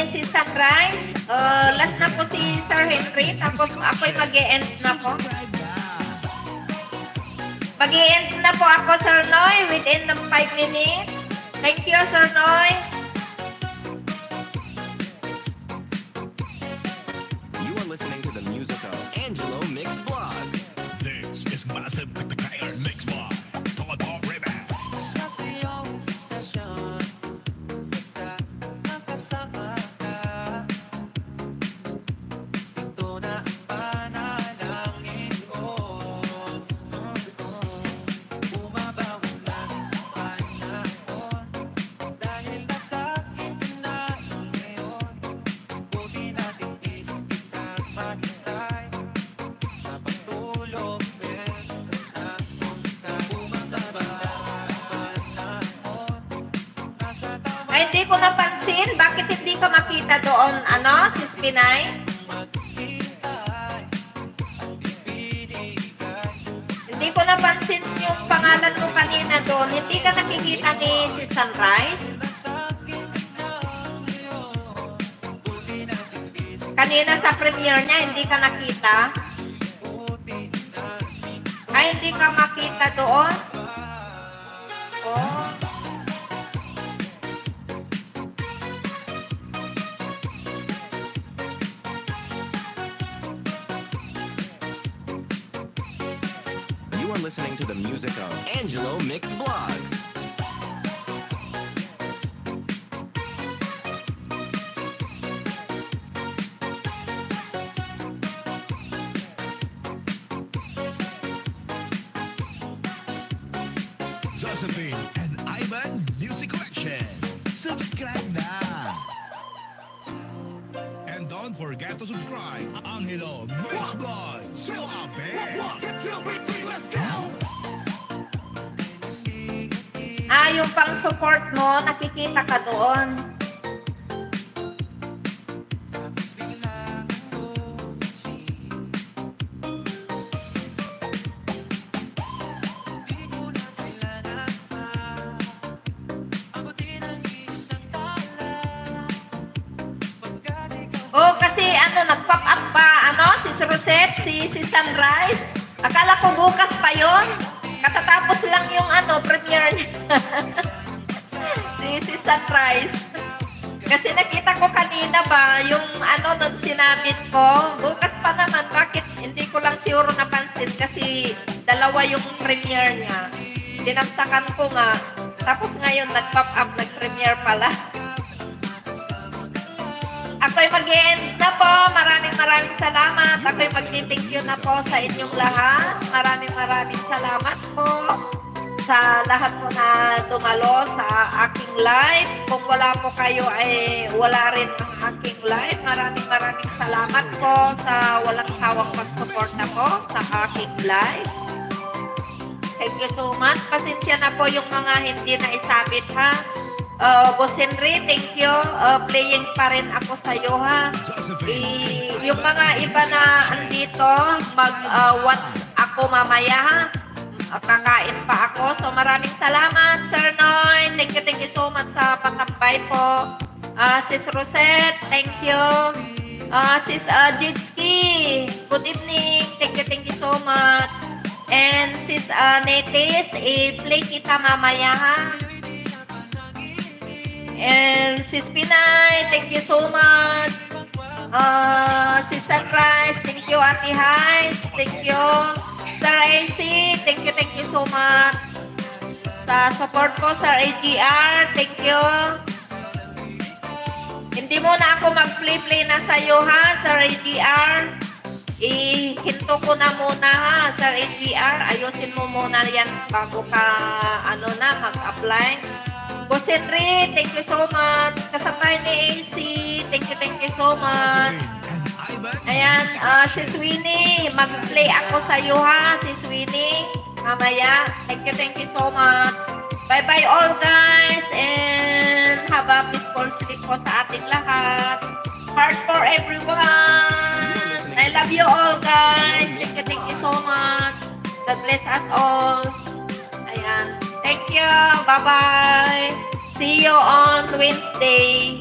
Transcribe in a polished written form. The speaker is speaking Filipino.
si Sunrise. Last na po si Sir Henry. Tapos ako'y mag-e-end na po. Mag-e-end na po ako, Sir Noy, within the 5 minutes. Thank you, Sir Noy. You are listening to the music of Angelo Mix Vlogs. This is Massive with the KR Mix Vlog. Todo Remix. Hindi ko napansin, bakit hindi ka makita doon, sis Pinay? Hindi ko napansin yung pangalan mo kanina doon. Hindi ka nakikita ni si Sunrise? Kanina sa premiere niya, hindi ka nakita? Ay, hindi ka makita doon? Oh. You are listening to the music of Angelo Mix Vlogs. Josephine and Ivan Music Collection. Subscribe now. And don't forget to subscribe. Angelo Mix Vlog. Suabe. 1, 2, 3, let's go. Yung pang support mo, nakikita ka doon. Oh, kasi nag-pop up pa, si Rosette, si Sunrise. Akala ko bukas pa yon. Katatapos lang yung premiere niya. si Sunrise. Kasi nakita ko kanina ba, yung nung sinabit ko, bukas pa naman, bakit hindi ko lang siguro napansin kasi dalawa yung premiere niya. Dinamtakan ko nga. Tapos ngayon, nag-pop up, nag-premiere pala. Ako'y mag-e-end na po. Maraming salamat. Ako'y mag-thank you na po sa inyong lahat. Maraming salamat po sa lahat po na dumalo sa aking live. Kung wala po kayo ay wala rin ang aking live. Maraming salamat po sa walang sawang pag-suporta po sa aking live. Thank you so much. Pasensya na po yung mga hindi na isabit, ha. Boss Henry, thank you. Playing pa rin ako sa iyo, ha. Yung mga iba na andito, mag-watch ako mamaya, ha. Kakain pa ako. So, maraming salamat, Sir Noy. Thank you so much sa patambay po. Sis Rosette, thank you. Sis Jitski, good evening. Thank you so much. And Sis Netis, i-play kita mamaya, ha. And Sis Pinay, thank you so much. Sis Sunrise, thank you. Ate Hides, thank you. Sir AC, thank you so much. Sa support ko, Sir AGR, thank you. Hindi mo na ako mag-play na sa'yo, ha, Sir AGR. Ihinto ko na muna, ha, Sir AGR. Ayusin mo muna yan bago ka, mag-apply. Boss Henry, thank you so much. Kasabay ni AC, thank you so much. Ayan, Sis Winnie, mag-play ako sa iyo, ha, Sis Winnie. Mamaya, thank you so much. Bye-bye all, guys, and have a peaceful sleep po sa ating lahat. Heart for everyone. I love you all, guys. Thank you so much. God bless us all. Ayan. Thank you. Bye-bye. See you on Wednesday.